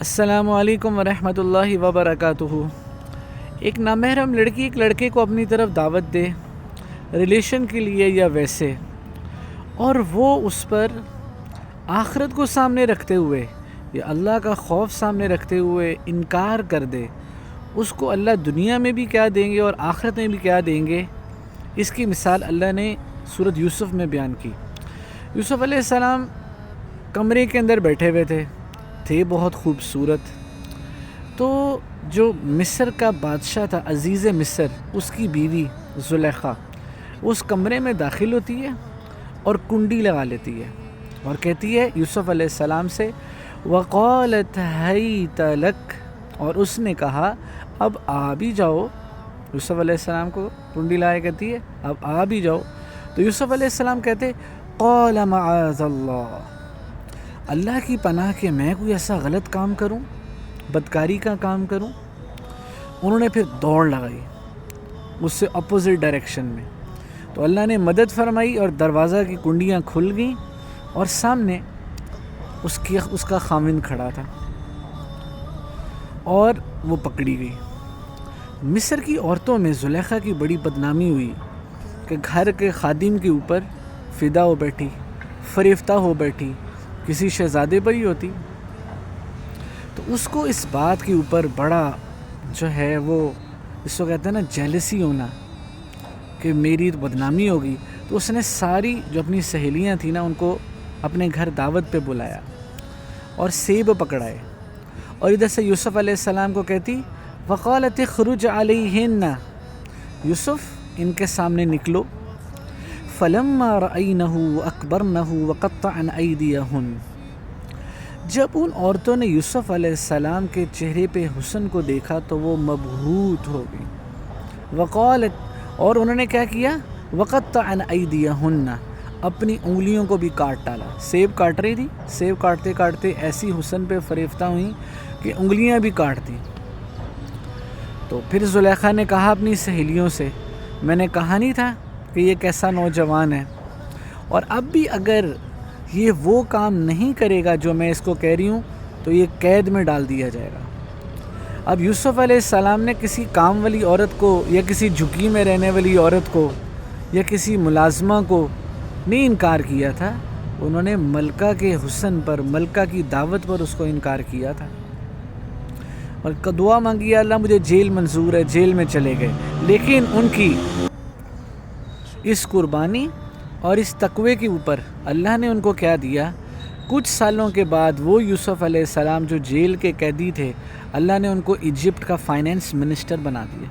السلام علیکم ورحمۃ اللہ وبرکاتہ۔ ایک نامحرم لڑکی ایک لڑکے کو اپنی طرف دعوت دے ریلیشن کے لیے یا ویسے، اور وہ اس پر آخرت کو سامنے رکھتے ہوئے یا اللہ کا خوف سامنے رکھتے ہوئے انکار کر دے، اس کو اللہ دنیا میں بھی کیا دیں گے اور آخرت میں بھی کیا دیں گے، اس کی مثال اللہ نے سورۃ یوسف میں بیان کی۔ یوسف علیہ السلام کمرے کے اندر بیٹھے ہوئے تھے بہت خوبصورت۔ تو جو مصر کا بادشاہ تھا، عزیز مصر، اس کی بیوی زلیخا اس کمرے میں داخل ہوتی ہے اور کنڈی لگا لیتی ہے اور کہتی ہے یوسف علیہ السلام سے وقالت حیت لک، اور اس نے کہا اب آ بھی جاؤ۔ یوسف علیہ السلام کو کنڈی لگائے کہتی ہے اب آ بھی جاؤ، تو یوسف علیہ السلام کہتے قال معاذ اللہ، اللہ کی پناہ کہ میں کوئی ایسا غلط کام کروں، بدکاری کا کام کروں۔ انہوں نے پھر دوڑ لگائی اس سے اپوزٹ ڈائریکشن میں، تو اللہ نے مدد فرمائی اور دروازہ کی کنڈیاں کھل گئیں اور سامنے اس کا خاوند کھڑا تھا اور وہ پکڑی گئی۔ مصر کی عورتوں میں زلیخا کی بڑی بدنامی ہوئی کہ گھر کے خادم کے اوپر فدا ہو بیٹھی، فریفتہ ہو بیٹھی، کسی شہزادے پر ہی ہوتی، تو اس کو اس بات کے اوپر بڑا جو ہے وہ اس کو کہتے ہیں نا جیلسی ہونا کہ میری بدنامی ہوگی، تو اس نے ساری جو اپنی سہیلیاں تھیں نا ان کو اپنے گھر دعوت پہ بلایا اور سیب پکڑائے، اور ادھر سے یوسف علیہ السلام کو کہتی وقالت اخرج علیہن، یوسف ان کے سامنے نکلو۔ فلما رأینہ اکبرنہ وقطعن ایدیہن، جب ان عورتوں نے یوسف علیہ السلام کے چہرے پہ حسن کو دیکھا تو وہ مبہوت ہو گئی۔ وقالت، اور انہوں نے کیا کیا، وقطعن ایدیہن، اپنی انگلیوں کو بھی کاٹ ڈالا۔ سیب کاٹ رہی تھی، سیب کاٹتے کاٹتے ایسی حسن پہ فریفتہ ہوئیں کہ انگلیاں بھی کاٹ دیں۔ تو پھر زلیخا نے کہا اپنی سہیلیوں سے میں نے کہا نہیں تھا کہ یہ کیسا نوجوان ہے، اور اب بھی اگر یہ وہ کام نہیں کرے گا جو میں اس کو کہہ رہی ہوں تو یہ قید میں ڈال دیا جائے گا۔ اب یوسف علیہ السلام نے کسی کام والی عورت کو یا کسی جھکی میں رہنے والی عورت کو یا کسی ملازمہ کو نہیں انکار کیا تھا، انہوں نے ملکہ کے حسن پر، ملکہ کی دعوت پر اس کو انکار کیا تھا، اور دعا مانگی اللہ مجھے جیل منظور ہے، جیل میں چلے گئے۔ لیکن ان کی اس قربانی اور اس تقوی کے اوپر اللہ نے ان کو کیا دیا، کچھ سالوں کے بعد وہ یوسف علیہ السلام جو جیل کے قیدی تھے، اللہ نے ان کو ایجپٹ کا فائنینس منسٹر بنا دیا۔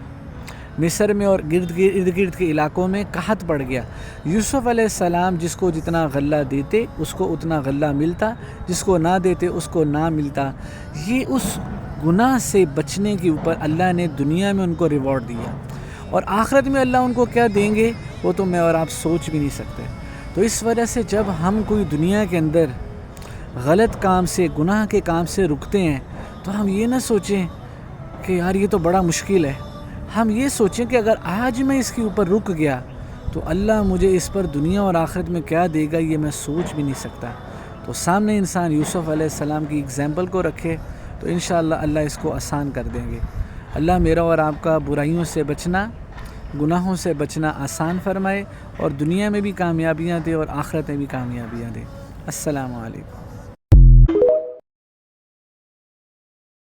مصر میں اور ارد گرد کے علاقوں میں قحط پڑ گیا، یوسف علیہ السلام جس کو جتنا غلہ دیتے اس کو اتنا غلہ ملتا، جس کو نہ دیتے اس کو نہ ملتا۔ یہ اس گناہ سے بچنے کے اوپر اللہ نے دنیا میں ان کو ریوارڈ دیا، اور آخرت میں اللہ ان کو کیا دیں گے وہ تو میں اور آپ سوچ بھی نہیں سکتے۔ تو اس وجہ سے جب ہم کوئی دنیا کے اندر غلط کام سے، گناہ کے کام سے رکتے ہیں تو ہم یہ نہ سوچیں کہ یار یہ تو بڑا مشکل ہے، ہم یہ سوچیں کہ اگر آج میں اس کے اوپر رک گیا تو اللہ مجھے اس پر دنیا اور آخرت میں کیا دے گا یہ میں سوچ بھی نہیں سکتا۔ تو سامنے انسان یوسف علیہ السلام کی ایگزامپل کو رکھے تو انشاءاللہ اللہ اس کو آسان کر دیں گے۔ اللہ میرا اور آپ کا برائیوں سے بچنا، گناہوں سے بچنا آسان فرمائے، اور دنیا میں بھی کامیابیاں دے اور آخرت میں بھی کامیابیاں دے۔ السلام علیکم۔